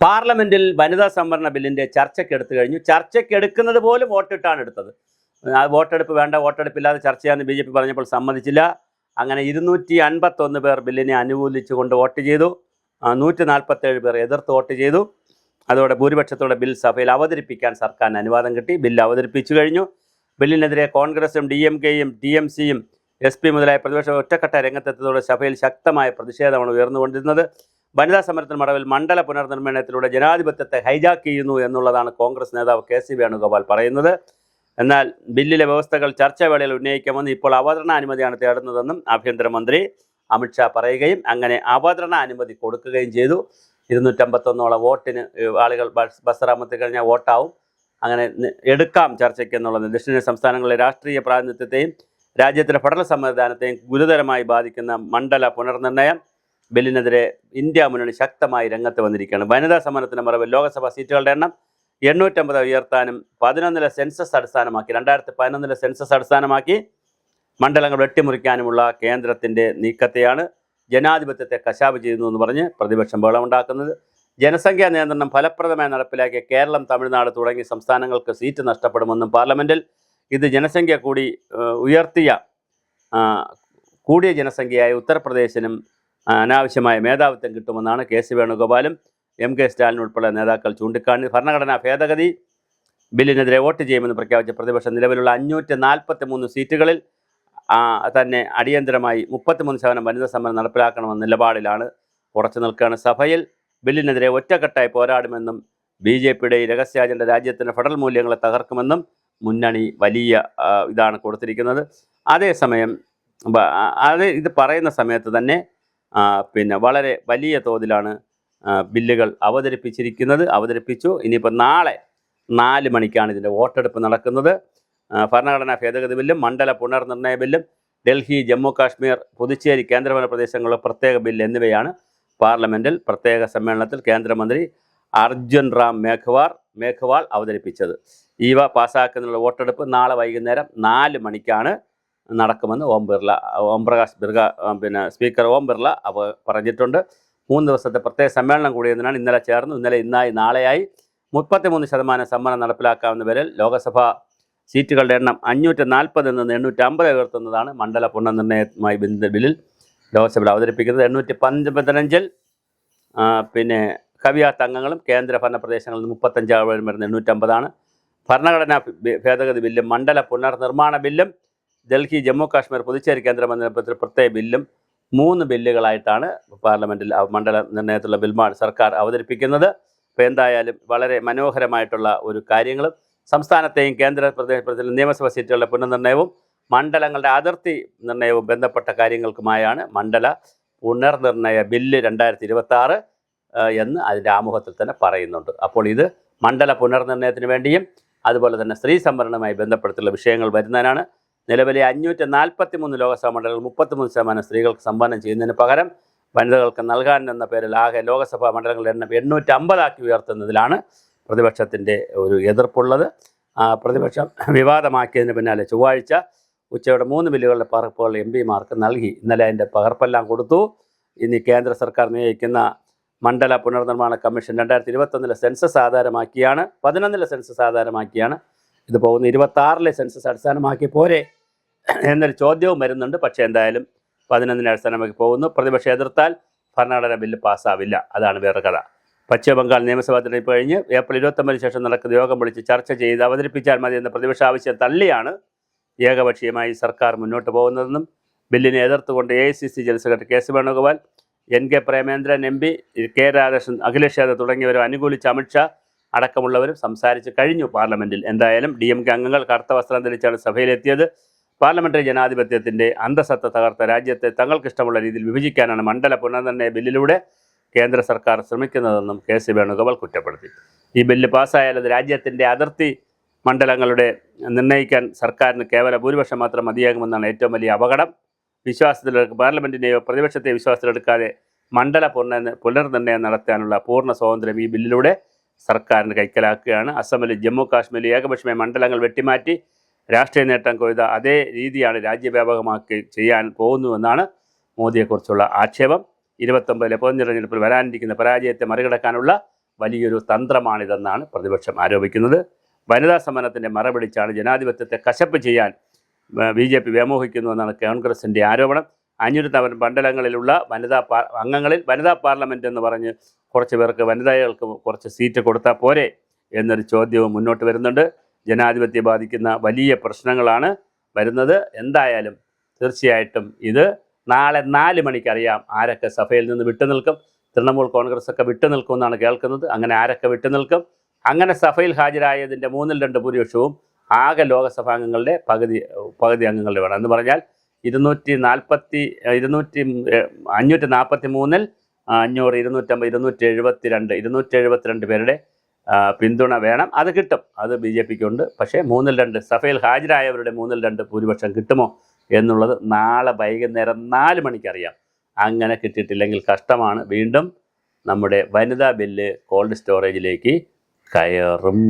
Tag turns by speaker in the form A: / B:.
A: പാർലമെന്റിൽ വനിതാ സംവരണ ബില്ലിന്റെ ചർച്ചയ്ക്കെടുത്തു കഴിഞ്ഞു. ചർച്ചയ്ക്കെടുക്കുന്നത് പോലും വോട്ടിട്ടാണ് എടുത്തത്. വോട്ടെടുപ്പ് വേണ്ട, വോട്ടെടുപ്പില്ലാതെ ചർച്ച ചെയ്യാമെന്ന് BJP പറഞ്ഞപ്പോൾ സമ്മതിച്ചില്ല. അങ്ങനെ 251 പേർ ബില്ലിനെ അനുകൂലിച്ചുകൊണ്ട് വോട്ട് ചെയ്തു. 147 പേർ എതിർത്ത് വോട്ട് ചെയ്തു. അതോടെ ഭൂരിപക്ഷത്തോടെ ബിൽ സഭയിൽ അവതരിപ്പിക്കാൻ സർക്കാരിന് അനുവാദം കിട്ടി. ബില്ല് അവതരിപ്പിച്ചു കഴിഞ്ഞു. ബില്ലിനെതിരെ കോൺഗ്രസും DMKയും TMCയും SP മുതലായ പ്രതിപക്ഷം ഒറ്റക്കെട്ട രംഗത്തെത്തിയതോടെ സഭയിൽ ശക്തമായ പ്രതിഷേധമാണ് ഉയർന്നുകൊണ്ടിരുന്നത്. വനിതാ സമരത്തിന് മറവിൽ മണ്ഡല പുനർനിർമ്മാണത്തിലൂടെ ജനാധിപത്യത്തെ ഹൈജാക്ക് ചെയ്യുന്നു എന്നുള്ളതാണ് കോൺഗ്രസ് നേതാവ് KC വേണുഗോപാൽ പറയുന്നത്. എന്നാൽ ബില്ലിലെ വ്യവസ്ഥകൾ ചർച്ചാവേളയിൽ ഉന്നയിക്കാമെന്ന് ഇപ്പോൾ അവതരണാനുമതിയാണ് തേടുന്നതെന്നും ആഭ്യന്തരമന്ത്രി അമിത്ഷാ പറയുകയും അങ്ങനെ അവതരണാനുമതി കൊടുക്കുകയും ചെയ്തു. 251 വോട്ടിന് ആളുകൾ ബസറാമത്തിൽ കഴിഞ്ഞാൽ വോട്ടാവും. അങ്ങനെ എടുക്കാം ചർച്ചയ്ക്ക് എന്നുള്ളത് ദക്ഷിണേന്ത്യൻ സംസ്ഥാനങ്ങളിലെ രാഷ്ട്രീയ പ്രാതിനിധ്യത്തെയും രാജ്യത്തിൻ്റെ ഫെഡറൽ സംവിധാനത്തെയും ഗുരുതരമായി ബാധിക്കുന്ന മണ്ഡല പുനർനിർണയം ബില്ലിനെതിരെ ഇന്ത്യ മുന്നണി ശക്തമായി രംഗത്ത് വന്നിരിക്കുകയാണ്. വനിതാ സമരത്തിന് മറവിൽ ലോക്സഭാ സീറ്റുകളുടെ എണ്ണം 850 ഉയർത്താനും 2011 സെൻസസ് അടിസ്ഥാനമാക്കി 2011 സെൻസസ് അടിസ്ഥാനമാക്കി മണ്ഡലങ്ങൾ വെട്ടിമുറിക്കാനുമുള്ള കേന്ദ്രത്തിൻ്റെ നീക്കത്തെയാണ് ജനാധിപത്യത്തെ കശാപ്പ് ചെയ്യുന്നു എന്ന് പറഞ്ഞ് പ്രതിപക്ഷം ബഹളമുണ്ടാക്കുന്നത്. ജനസംഖ്യാ നിയന്ത്രണം ഫലപ്രദമായി നടപ്പിലാക്കിയ കേരളം, തമിഴ്നാട് തുടങ്ങിയ സംസ്ഥാനങ്ങൾക്ക് സീറ്റ് നഷ്ടപ്പെടുമെന്നും പാർലമെൻറ്റിൽ ഇത് ജനസംഖ്യ കൂടിയ ജനസംഖ്യയായ ഉത്തർപ്രദേശിനും അനാവശ്യമായ മേധാവിത്വം കിട്ടുമെന്നാണ് KC വേണുഗോപാലും MK സ്റ്റാലിൻ ഉൾപ്പെടെ നേതാക്കൾ ചൂണ്ടിക്കാണി. ഭരണഘടനാ ഭേദഗതി ബില്ലിനെതിരെ വോട്ട് ചെയ്യുമെന്ന് പ്രഖ്യാപിച്ച പ്രതിപക്ഷം നിലവിലുള്ള 543 സീറ്റുകളിൽ തന്നെ അടിയന്തരമായി 33% വനിതാ സമരം നടപ്പിലാക്കണമെന്ന നിലപാടിലാണ് ഉറച്ചു നിൽക്കുകയാണ്. സഭയിൽ ബില്ലിനെതിരെ ഒറ്റക്കെട്ടായി പോരാടുമെന്നും BJPയുടെ ഈ രഹസ്യ അജണ്ട രാജ്യത്തിൻ്റെ ഫെഡറൽ മൂല്യങ്ങളെ തകർക്കുമെന്നും മുന്നണി വലിയ ഇതാണ് കൊടുത്തിരിക്കുന്നത്. അതേസമയം ഇത് പറയുന്ന സമയത്ത് തന്നെ വളരെ വലിയ തോതിലാണ് ബില്ലുകൾ അവതരിപ്പിച്ചു. ഇനിയിപ്പോൾ നാളെ 4 മണിക്കാണ് ഇതിൻ്റെ വോട്ടെടുപ്പ് നടക്കുന്നത്. ഭരണഘടനാ ഭേദഗതി ബില്ലും മണ്ഡല പുനർനിർണയ ബില്ലും ഡൽഹി, ജമ്മു കാശ്മീർ, പുതുച്ചേരി കേന്ദ്രഭരണ പ്രദേശങ്ങളിലെ പ്രത്യേക ബില്ല് എന്നിവയാണ് പാർലമെൻറ്റിൽ പ്രത്യേക സമ്മേളനത്തിൽ കേന്ദ്രമന്ത്രി അർജുൻ റാം മേഘ്വാൾ അവതരിപ്പിച്ചത്. ഇവ പാസ്സാക്കുന്നതിനുള്ള വോട്ടെടുപ്പ് നാളെ വൈകുന്നേരം 4 മണിക്കാണ് നടക്കുമെന്ന് സ്പീക്കർ ഓം ബിർള പറഞ്ഞിട്ടുണ്ട്. 3 ദിവസത്തെ പ്രത്യേക സമ്മേളനം കൂടിയതിനാണ് ഇന്നലെ ചേർന്നു. ഇന്നായി നാളെയായി 33% സമ്മേളനം നടപ്പിലാക്കാവുന്ന വരെ ലോക്സഭാ സീറ്റുകളുടെ എണ്ണം 540 നിന്ന് 850 ഉയർത്തുന്നതാണ് മണ്ഡല പുനർനിർണയവുമായി ബന്ധ ബില്ലിൽ ലോക്സഭയിൽ അവതരിപ്പിക്കുന്നത്. 815 കവിയാത്ത അംഗങ്ങളും കേന്ദ്ര ഭരണ പ്രദേശങ്ങളിൽ 35 വരുന്ന 850. ഭരണഘടനാ ഭേദഗതി ബില്ലും മണ്ഡല പുനർനിർമ്മാണ ബില്ലും ഡൽഹി, ജമ്മു കാശ്മീർ, പുതുച്ചേരി കേന്ദ്രമന്ത്രി പ്രത്യേക ബില്ലും 3 ബില്ലുകളായിട്ടാണ് പാർലമെൻറ്റിൽ മണ്ഡല നിർണയത്തിലുള്ള ബിൽ സർക്കാർ അവതരിപ്പിക്കുന്നത്. ഇപ്പോൾ എന്തായാലും വളരെ മനോഹരമായിട്ടുള്ള ഒരു കാര്യങ്ങളും സംസ്ഥാനത്തെയും കേന്ദ്ര പ്രദേശ നിയമസഭാ സീറ്റുകളുടെ പുനർനിർണയവും മണ്ഡലങ്ങളുടെ അതിർത്തി നിർണയവും ബന്ധപ്പെട്ട കാര്യങ്ങൾക്കുമായാണ് മണ്ഡല പുനർനിർണയ ബില്ല് 2026 എന്ന് അതിൻ്റെ ആമുഖത്തിൽ തന്നെ പറയുന്നുണ്ട്. അപ്പോൾ ഇത് മണ്ഡല പുനർനിർണയത്തിന് വേണ്ടിയും അതുപോലെ തന്നെ സ്ത്രീ സംവരണവുമായി ബന്ധപ്പെട്ടുള്ള വിഷയങ്ങൾ വരുന്നതിനാണ്. നിലവിലെ 543 ലോക്സഭാ മണ്ഡലങ്ങൾ 33% സ്ത്രീകൾക്ക് സംവരണം ചെയ്യുന്നതിന് പകരം വനിതകൾക്ക് നൽകാൻ എന്ന പേരിൽ ആകെ ലോക്സഭാ മണ്ഡലങ്ങളുടെ എണ്ണം 850 ഉയർത്തുന്നതിലാണ് പ്രതിപക്ഷത്തിൻ്റെ ഒരു എതിർപ്പുള്ളത്. പ്രതിപക്ഷം വിവാദമാക്കിയതിന് പിന്നാലെ ചൊവ്വാഴ്ച ഉച്ചയോടെ 3 ബില്ലുകളുടെ പകർപ്പുകൾ MPമാർക്ക് നൽകി. ഇന്നലെ അതിൻ്റെ പകർപ്പെല്ലാം കൊടുത്തു. ഇനി കേന്ദ്ര സർക്കാർ നിയോഗിക്കുന്ന മണ്ഡല പുനർനിർമ്മാണ കമ്മീഷൻ 2021 സെൻസസ് ആധാരമാക്കിയാണ് 11 സെൻസസ് ആധാരമാക്കിയാണ് ഇത് പോകുന്നത്. 26 സെൻസസ് അടിസ്ഥാനമാക്കി പോരെ എന്നൊരു ചോദ്യവും വരുന്നുണ്ട്. പക്ഷേ എന്തായാലും 11 അടിസ്ഥാനമാക്കി പോകുന്നു. പ്രതിപക്ഷം എതിർത്താൽ ഭരണഘടനാ ബില്ല് പാസ്സാവില്ല. അതാണ് വേറെ കഥ. പശ്ചിമ ബംഗാൾ നിയമസഭാ തെരഞ്ഞെടുപ്പ് കഴിഞ്ഞ് ഏപ്രിൽ 29 ശേഷം നടക്കുന്ന യോഗം വിളിച്ച് ചർച്ച ചെയ്ത് അവതരിപ്പിച്ചാൽ മതി എന്ന പ്രതിപക്ഷ ആവശ്യം തള്ളിയാണ് ഏകപക്ഷീയമായി സർക്കാർ മുന്നോട്ട് പോകുന്നതെന്നും ബില്ലിനെ എതിർത്തുകൊണ്ട് AICC general secretary KC Venugopal, NK Premachandran MP, K Radhakrishnan, Akhilesh Yadav തുടങ്ങിയവരും അനുകൂലിച്ച് അമിത്ഷാ അടക്കമുള്ളവരും സംസാരിച്ച് കഴിഞ്ഞു പാർലമെൻറ്റിൽ. എന്തായാലും DMK അംഗങ്ങൾ കറുത്ത വസ്ത്രം ധരിച്ചാണ് സഭയിലെത്തിയത്. പാർലമെൻ്ററി ജനാധിപത്യത്തിൻ്റെ അന്തസത്ത തകർത്ത രാജ്യത്തെ തങ്ങൾക്കിഷ്ടമുള്ള രീതിയിൽ വിഭജിക്കാനാണ് മണ്ഡല പുനർനിർണയ ബില്ലിലൂടെ കേന്ദ്ര സർക്കാർ ശ്രമിക്കുന്നതെന്നും KC വേണുഗോപാൽ കുറ്റപ്പെടുത്തി. ഈ ബില്ല് പാസ്സായാൽ അത് രാജ്യത്തിൻ്റെ അതിർത്തി മണ്ഡലങ്ങളുടെ നിർണ്ണയിക്കാൻ സർക്കാരിന് കേവല ഭൂരിപക്ഷം മാത്രം മതിയാകുമെന്നാണ് ഏറ്റവും വലിയ അപകടം. പാർലമെൻറ്റിനെയോ പ്രതിപക്ഷത്തെ വിശ്വാസത്തിലെടുക്കാതെ മണ്ഡല പുനർനിർണയം നടത്താനുള്ള പൂർണ്ണ സ്വാതന്ത്ര്യം ഈ ബില്ലിലൂടെ സർക്കാരിന് കൈക്കലാക്കുകയാണ്. അസമിലും ജമ്മു കാശ്മീരിലും ഏകപക്ഷീയമായ മണ്ഡലങ്ങൾ വെട്ടിമാറ്റി രാഷ്ട്രീയ നേട്ടം കൊയ്ത അതേ രീതിയാണ് രാജ്യവ്യാപകമാക്കി ചെയ്യാൻ പോകുന്നുവെന്നാണ് മോദിയെക്കുറിച്ചുള്ള ആക്ഷേപം. 29 പൊതുതെരഞ്ഞെടുപ്പിൽ വരാനിരിക്കുന്ന പരാജയത്തെ മറികടക്കാനുള്ള വലിയൊരു തന്ത്രമാണിതെന്നാണ് പ്രതിപക്ഷം ആരോപിക്കുന്നത്. വനിതാ സമരത്തിൻ്റെ മറപിടിച്ചാണ് ജനാധിപത്യത്തെ കശപ്പ് ചെയ്യാൻ BJP വ്യാമോഹിക്കുന്നുവെന്നാണ് കോൺഗ്രസിൻ്റെ ആരോപണം. 500 മണ്ഡലങ്ങളിലുള്ള അംഗങ്ങളിൽ വനിതാ പാർലമെൻറ്റ് എന്ന് പറഞ്ഞ് കുറച്ച് പേർക്ക് വനിതകൾക്ക് കുറച്ച് സീറ്റ് കൊടുത്താൽ പോരെ എന്നൊരു ചോദ്യവും മുന്നോട്ട് വരുന്നുണ്ട്. ജനാധിപത്യത്തെ ബാധിക്കുന്ന വലിയ പ്രശ്നങ്ങളാണ് വരുന്നത്. എന്തായാലും തീർച്ചയായിട്ടും ഇത് നാളെ 4 മണിക്ക് അറിയാം ആരൊക്കെ സഭയിൽ നിന്ന് വിട്ടുനിൽക്കും. തൃണമൂൽ കോൺഗ്രസ്സൊക്കെ വിട്ടുനിൽക്കുമെന്നാണ് കേൾക്കുന്നത്. അങ്ങനെ ആരൊക്കെ വിട്ടുനിൽക്കും? അങ്ങനെ സഭയിൽ ഹാജരായതിൻ്റെ 3/2 ഭൂരിപക്ഷവും ആകെ ലോകസഭാംഗങ്ങളുടെ പകുതി അംഗങ്ങളുടെ വേണം എന്ന് പറഞ്ഞാൽ 543-ൽ 500, 250, 272 പേരുടെ പിന്തുണ വേണം. അത് കിട്ടും, അത് BJPക്കുണ്ട്. പക്ഷേ 2/3 സഭയിൽ ഹാജരായവരുടെ 2/3 ഭൂരിപക്ഷം കിട്ടുമോ എന്നുള്ളത് നാളെ വൈകുന്നേരം 4 മണിക്ക് അറിയാം. അങ്ങനെ കിട്ടിയിട്ടില്ലെങ്കിൽ കഷ്ടമാണ്. വീണ്ടും നമ്മുടെ വനിതാ ബില്ല് കോൾഡ് സ്റ്റോറേജിലേക്ക് കയറും.